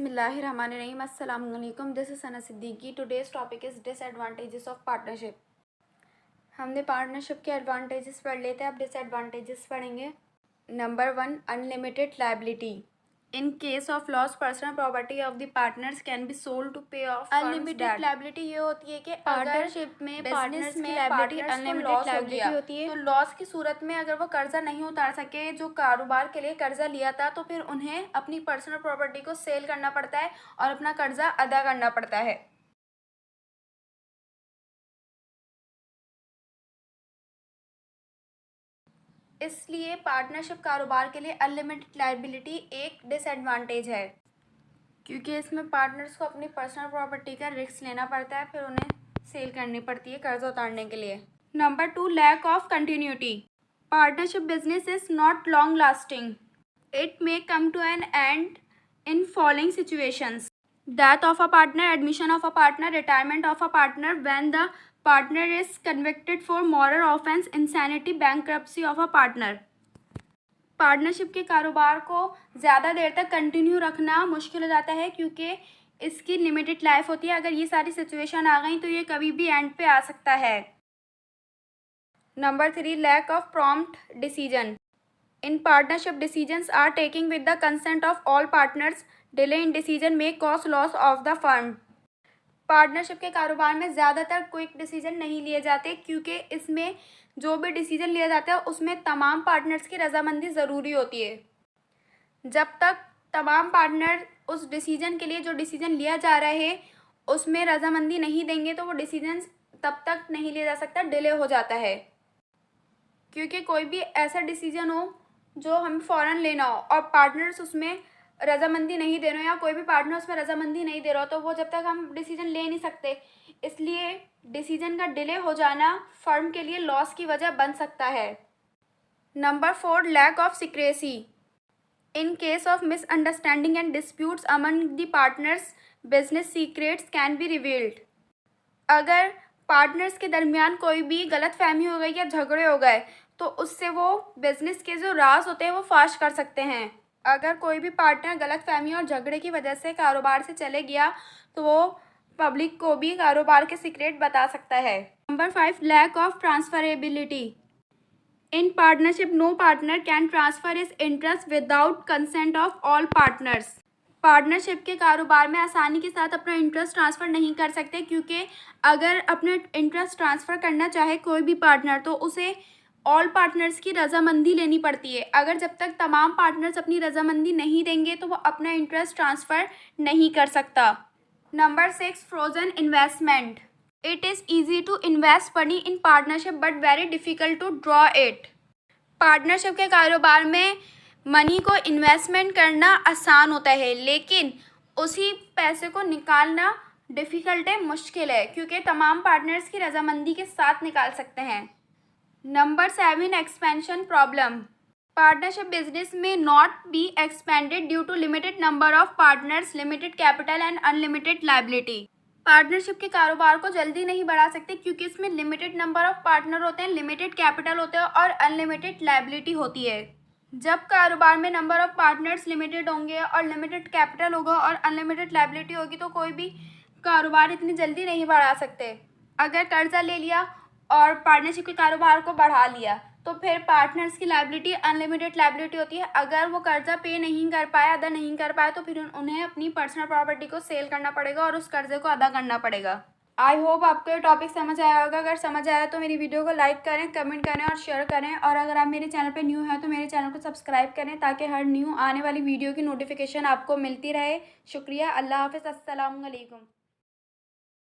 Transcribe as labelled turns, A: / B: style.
A: बिस्मिल्लाहिर्रहमानिर्रहीम। अस्सलाम वालेकुम। This is Sana Siddiqui. Today's topic is disadvantages of partnership. हमने पार्टनरशिप के एडवांटेजेस पढ़ लेते हैं, अब डिसएडवांटेजेस पढ़ेंगे। Number 1, unlimited liability. In case of loss personal property of the partners can be sold to pay off unlimited liability. ये होती है कि पार्टनरशिप में पार्टनर्स में लायबिलिटी अनलिमिटेड लायबिलिटी होती है। तो लॉस की सूरत में अगर वो कर्जा नहीं उतार सके जो कारोबार के लिए कर्जा लिया था, तो फिर उन्हें अपनी पर्सनल प्रॉपर्टी को सेल करना पड़ता है और अपना कर्जा अदा करना पड़ता है। इसलिए पार्टनरशिप कारोबार के लिए अनलिमिटेड लायबिलिटी एक डिसएडवांटेज है, क्योंकि इसमें पार्टनर्स को अपनी पर्सनल प्रॉपर्टी का रिस्क लेना पड़ता है, फिर उन्हें सेल करनी पड़ती है कर्जा उतारने के लिए। Number 2, lack of continuity. Partnership business is not long lasting. It may come to an end in following situations: death of a partner, admission of a partner, retirement of a partner, when the partner is convicted for moral offense, insanity, bankruptcy of a partner। Partnership के कारोबार को ज़्यादा देर तक continue रखना मुश्किल हो जाता है, क्योंकि इसकी लिमिटेड लाइफ होती है। अगर ये सारी सिचुएशन आ गई तो ये कभी भी एंड पे आ सकता है। Number 3, lack of prompt decision. In partnership decisions are taking with the consent of all partners. Delay in decision में cause loss of the firm. Partnership के कारोबार में ज़्यादातर क्विक डिसीजन नहीं लिए जाते, क्योंकि इसमें जो भी डिसीजन लिया जाता है उसमें तमाम पार्टनर्स की रजामंदी ज़रूरी होती है। जब तक तमाम पार्टनर उस डिसीजन के लिए जो डिसीजन लिया जा रहा है उसमें रजामंदी नहीं देंगे तो वो डिसीजन तब तक नहीं लिया जा सकता, डिले हो जाता है। क्योंकि कोई भी ऐसा डिसीजन हो जो हमें फ़ौरन लेना हो और पार्टनर्स उसमें रजामंदी नहीं दे रहे हो, या कोई भी पार्टनर उसमें रजामंदी नहीं दे रहा हो, तो वो जब तक हम डिसीजन ले नहीं सकते। इसलिए डिसीजन का डिले हो जाना फर्म के लिए लॉस की वजह बन सकता है। Number 4, lack of secrecy. In case of misunderstanding and disputes among the partners, business secrets can be revealed. अगर पार्टनर्स के दरमियान कोई भी गलतफहमी हो गई या झगड़े हो गए तो उससे वो बिजनेस के जो राज होते हैं वो फाश कर सकते हैं। अगर कोई भी पार्टनर गलतफहमी और झगड़े की वजह से कारोबार से चले गया तो वो पब्लिक को भी कारोबार के सीक्रेट बता सकता है। Number 5, lack of transferability. In partnership no partner can transfer his interest without consent of all partners. Partnership के कारोबार में आसानी के साथ अपना इंटरेस्ट ट्रांसफ़र नहीं कर सकते, क्योंकि अगर अपना इंटरेस्ट ट्रांसफ़र करना चाहे कोई भी पार्टनर तो उसे ऑल पार्टनर्स की रजामंदी लेनी पड़ती है। अगर जब तक तमाम पार्टनर्स अपनी रजामंदी नहीं देंगे तो वो अपना इंटरेस्ट ट्रांसफ़र नहीं कर सकता। Number 6, frozen investment. It is easy to invest money in partnership but very difficult to draw it. Partnership के कारोबार में मनी को इन्वेस्टमेंट करना आसान होता है, लेकिन उसी पैसे को निकालना डिफ़िकल्ट है, मुश्किल है, क्योंकि तमाम पार्टनर्स की रजामंदी के साथ निकाल सकते हैं। Number 7, expansion problem. Partnership business में not be expanded due to limited number of partners, limited capital and unlimited liability. Partnership के कारोबार को जल्दी नहीं बढ़ा सकते, क्योंकि इसमें लिमिटेड नंबर ऑफ पार्टनर होते हैं, लिमिटेड कैपिटल होते हैं और अनलिमिटेड लायबिलिटी होती है। जब कारोबार में नंबर ऑफ पार्टनर्स लिमिटेड होंगे और लिमिटेड कैपिटल होगा और अनलिमिटेड लायबिलिटी होगी तो कोई भी कारोबार इतनी जल्दी नहीं बढ़ा सकते। अगर कर्जा ले लिया और पार्टनरशिप के कारोबार को बढ़ा लिया तो फिर पार्टनर्स की लायबिलिटी अनलिमिटेड लायबिलिटी होती है। अगर वो कर्जा पे नहीं कर पाए, अदा नहीं कर पाए, तो फिर उन्हें अपनी पर्सनल प्रॉपर्टी को सेल करना पड़ेगा और उस कर्जे को अदा करना पड़ेगा। आई होप आपको ये टॉपिक समझ आया होगा। अगर समझ आया तो मेरी वीडियो को लाइक करें, कमेंट करें और शेयर करें। और अगर आप मेरे चैनल पे न्यू हैं तो मेरे चैनल को सब्सक्राइब करें, ताकि हर न्यू आने वाली वीडियो की नोटिफिकेशन आपको मिलती रहे। शुक्रिया। अल्लाह हाफ़िज़। अस्सलाम वालेकुम।